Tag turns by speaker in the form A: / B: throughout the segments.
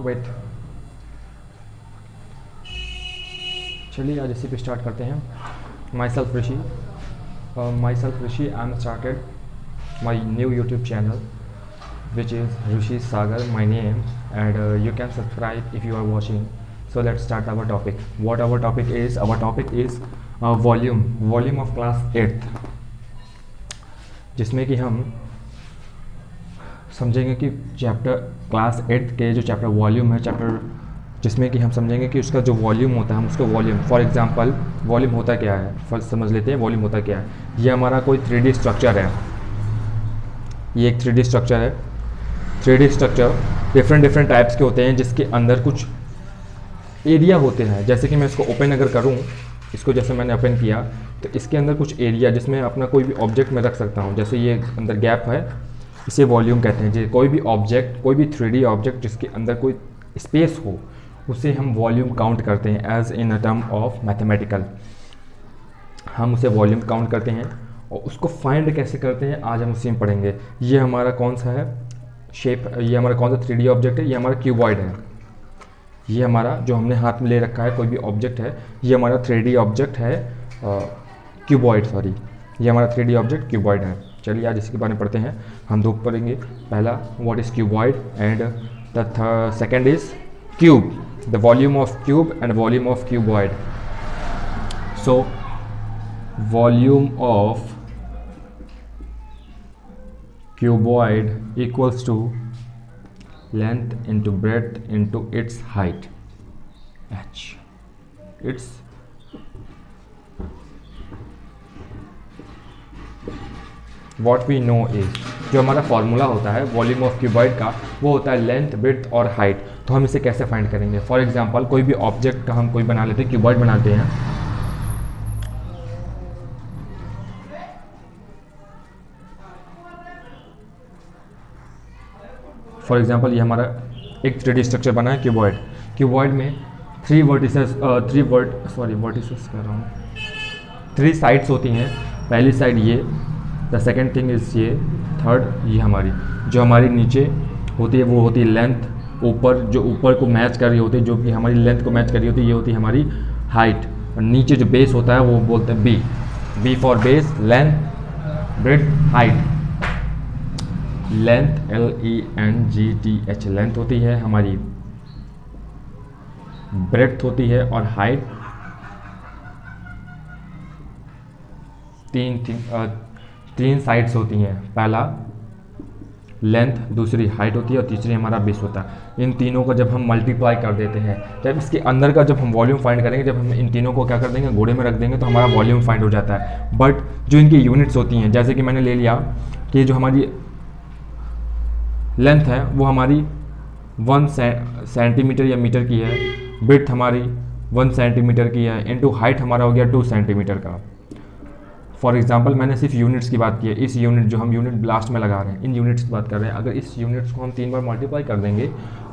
A: Wait, चलिए आज इसी पे स्टार्ट करते हैं। My self Rishi, I am started my new YouTube channel which is Rishi Sagar, my name, and you can subscribe if you are watching. So let's start our topic. What our topic is? Our topic is volume of class 8th, जिसमें कि हम समझेंगे कि chapter class 8th के जो chapter volume है, chapter जिसमें कि हम समझेंगे कि उसका जो वॉल्यूम होता है, हम उसका वॉल्यूम, फॉर एग्जांपल वॉल्यूम होता क्या है, फर्स्ट समझ लेते हैं वॉल्यूम होता क्या है। ये हमारा कोई 3D स्ट्रक्चर है, ये एक 3D स्ट्रक्चर है। 3D स्ट्रक्चर डिफरेंट टाइप्स के होते हैं, जिसके अंदर कुछ एरिया होते हैं। जैसे कि मैं इसको ओपन अगर करूं, इसको जैसे मैंने ओपन किया तो इसके अंदर कुछ एरिया जिसमें अपना कोई भी ऑब्जेक्ट मैं रख सकता हूं। जैसे ये अंदर गैप है, इसे वॉल्यूम कहते हैं। जो कोई भी ऑब्जेक्ट, कोई भी 3D ऑब्जेक्ट जिसके अंदर कोई स्पेस हो, उसे हम वॉल्यूम काउंट करते हैं as in a term of mathematical. हम उसे वॉल्यूम काउंट करते हैं और उसको फाइंड कैसे करते हैं आज हम उसी में पढ़ेंगे। ये हमारा कौन सा है शेप, ये हमारा कौन सा 3D ऑब्जेक्ट है, ये हमारा क्यूबॉइड है। ये हमारा जो हमने हाथ में ले रखा है कोई भी ऑब्जेक्ट है, ये हमारा 3D ऑब्जेक्ट है, क्यूबॉइड, सॉरी, ये हमारा 3D ऑब्जेक्ट क्यूबॉइड है। चलिए आज इसके बारे में पढ़ते हैं। हम दो पढ़ेंगे, पहला what is cuboid and the second is cube, the volume of cube and volume of cuboid. So volume of cuboid equals to length into breadth into its height h. It's what we know is, जो हमारा formula होता है volume of cuboid का, वो होता है length, breadth और height. तो हम इसे कैसे फाइंड करेंगे? फॉर एग्जांपल कोई भी ऑब्जेक्ट का हम कोई बना लेते हैं, क्यूबॉइड बनाते हैं। फॉर एग्जांपल ये हमारा एक 3D स्ट्रक्चर बना है क्यूबॉइड। क्यूबॉइड में 3 साइड्स होती हैं। पहली साइड ये, द सेकेंड थिंग इज ये, थर्ड ये हमारी जो हमारी नीचे होती है वो होती है लेंथ। ऊपर जो ऊपर को मैच कर रही होती है, जो कि हमारी लेंथ को मैच कर रही होती है, ये होती है हमारी हाइट। और नीचे जो बेस होता है वो बोलते हैं B for base, length, breadth, height. Length LENGTH length होती है हमारी, ब्रेड्थ होती है और हाइट। तीन साइड्स होती हैं, पहला लेंथ, दूसरी हाइट होती है और तीसरी हमारा बेस होता है। इन तीनों को जब हम मल्टीप्लाई कर देते हैं, जब इसके अंदर का जब हम वॉल्यूम फाइंड करेंगे, जब हम इन तीनों को क्या कर देंगे, घोड़े में रख देंगे, तो हमारा वॉल्यूम फाइंड हो जाता है। बट जो इनकी यूनिट्स होती हैं, जैसे कि मैंने ले लिया कि जो हमारी लेंथ है वो हमारी 1 सेंटीमीटर या मीटर की है, ब्रेड्थ हमारी 1 सेंटीमीटर की है, इनटू हाइट हमारा हो गया 2 सेंटीमीटर का। फॉर एग्जांपल मैंने सिर्फ यूनिट्स की बात की है। इस यूनिट जो हम यूनिट ब्लास्ट में लगा रहे हैं, इन यूनिट्स की बात कर रहे हैं। अगर इस यूनिट्स को हम 3 बार मल्टीप्लाई कर देंगे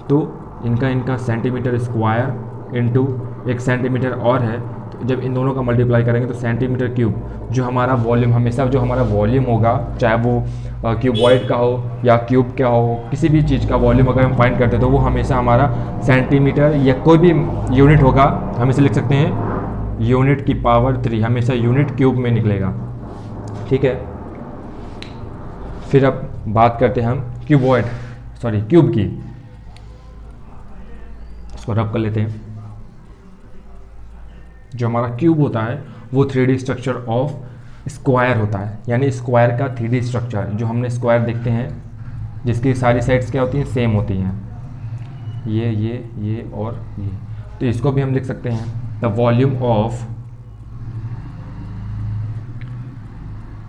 A: तो इनका सेंटीमीटर स्क्वायर इनटू 1 सेंटीमीटर और है, तो जब इन दोनों का मल्टीप्लाई करेंगे तो सेंटीमीटर क्यूब, जो हमारा वॉल्यूम, हमेशा जो हमारा वॉल्यूम होगा, चाहे वो क्यूबॉइड का हो या क्यूब का हो, किसी भी चीज़ का वॉल्यूम अगर हम फाइंड करते हैं तो वो हमेशा हमारा सेंटीमीटर या कोई भी यूनिट होगा, हम इसे लिख सकते हैं यूनिट की पावर 3, हमेशा यूनिट क्यूब में निकलेगा। ठीक है, फिर अब बात करते हैं हम क्यूब की। इसको रब कर लेते हैं। जो हमारा क्यूब होता है वो 3D स्ट्रक्चर ऑफ स्क्वायर होता है, यानी स्क्वायर का 3D स्ट्रक्चर। जो हमने स्क्वायर देखते हैं जिसकी सारी साइड्स क्या होती हैं, सेम होती हैं, ये और ये। तो इसको भी हम लिख सकते हैं the volume of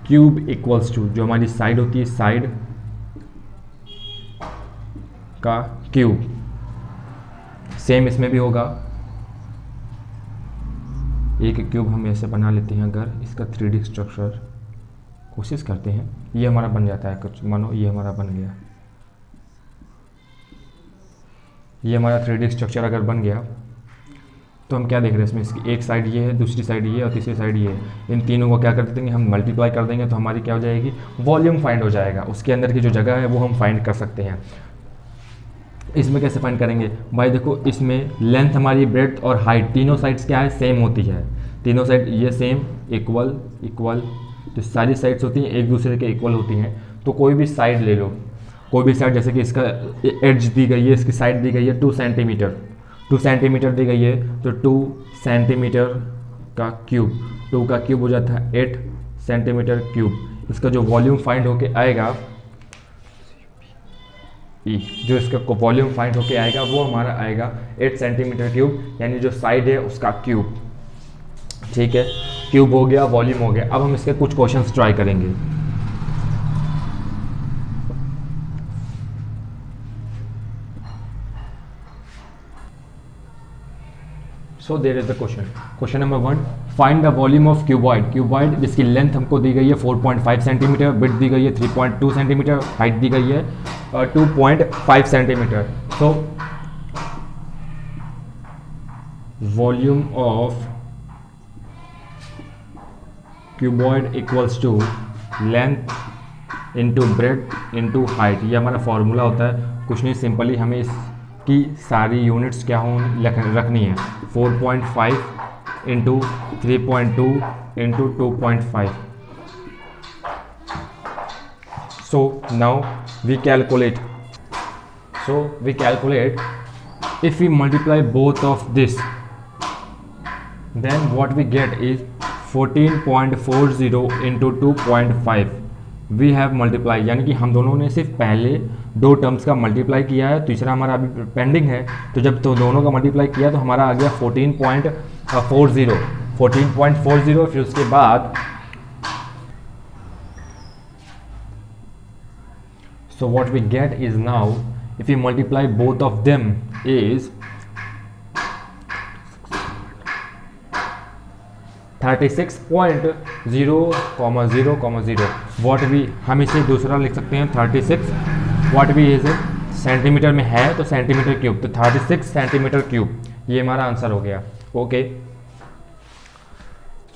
A: cube equals to, जो हमारी साइड होती है, साइड का क्यूब। सेम इसमें भी होगा, एक क्यूब हम ऐसे बना लेते हैं। अगर इसका 3D स्ट्रक्चर कोशिश करते हैं, ये हमारा बन जाता है कुछ, मानो ये हमारा बन गया, ये हमारा 3D स्ट्रक्चर अगर बन गया तो हम क्या देख रहे हैं इसमें, इसकी एक साइड ये है, दूसरी साइड ये और तीसरी साइड ये है। इन तीनों को क्या कर देंगे, हम मल्टीप्लाई कर देंगे तो हमारी क्या हो जाएगी, वॉल्यूम फाइंड हो जाएगा। उसके अंदर की जो जगह है वो हम फाइंड कर सकते हैं। इसमें कैसे फाइंड करेंगे भाई, देखो इसमें लेंथ हमारी ब्रेड्थ और हाइट तीनों साइड्स क्या है, सेम होती है। तीनों साइड ये सेम, इक्वल इक्वल, तो सारी साइड्स होती हैं एक दूसरे के इक्वल होती हैं। तो कोई भी साइड ले लो, कोई भी साइड, जैसे कि इसका एड्ज दी गई है, इसकी साइड दी गई है 2 सेंटीमीटर, 2 सेंटीमीटर दी गई है, तो 2 सेंटीमीटर का क्यूब, 2 का क्यूब हो जाता है 8 सेंटीमीटर क्यूब। इसका जो वॉल्यूम फाइंड होके आएगा, जो इसका वॉल्यूम फाइंड होके आएगा वो हमारा आएगा 8 सेंटीमीटर क्यूब, यानी जो साइड है उसका क्यूब। ठीक है, क्यूब हो गया, वॉल्यूम हो गया। अब हम इसके कुछ क्वेश्चंस ट्राई करेंगे। So there is the question number 1, find the volume of cuboid. Cuboid जिसकी लेंथ हमको दी गई है 4.5 सेंटीमीटर, विड्थ दी गई है 3.2 सेंटीमीटर, हाइट दी गई है 2.5 centimetre. So volume of cuboid equals to length into breadth into height. ये हमारा फॉर्मूला होता है, कुछ नहीं, सिंपली हमें इसकी सारी यूनिट्स क्या हो रखनी है, 4.5 into 3.2 into 2.5। So now we calculate, if we multiply both of this, then what we get is 14.40 into 2.5 we have multiply, यानी कि हम दोनों ने सिर्फ पहले 2 टर्म्स का मल्टीप्लाई किया है, तीसरा हमारा अभी पेंडिंग है। तो जब तो दोनों का मल्टीप्लाई किया तो हमारा आ गया 14.40, फिर उसके बाद so what we get is now if we multiply both of them is 36.0,0,0। What भी हम इसे दूसरा लिख सकते हैं 36, वॉट भी इज सेंटीमीटर में है तो सेंटीमीटर क्यूब, तो 36 सेंटीमीटर क्यूब, ये हमारा आंसर हो गया। ओके,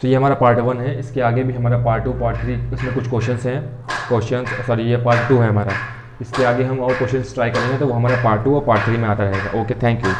A: तो ये हमारा पार्ट 1 है। इसके आगे भी हमारा पार्ट 2 पार्ट 3 इसमें कुछ क्वेश्चंस हैं, सॉरी ये पार्ट 2 है हमारा। इसके आगे हम और क्वेश्चंस ट्राई करेंगे तो वो हमारा पार्ट 2 और पार्ट 3 में आता रहेगा। Okay, thank you.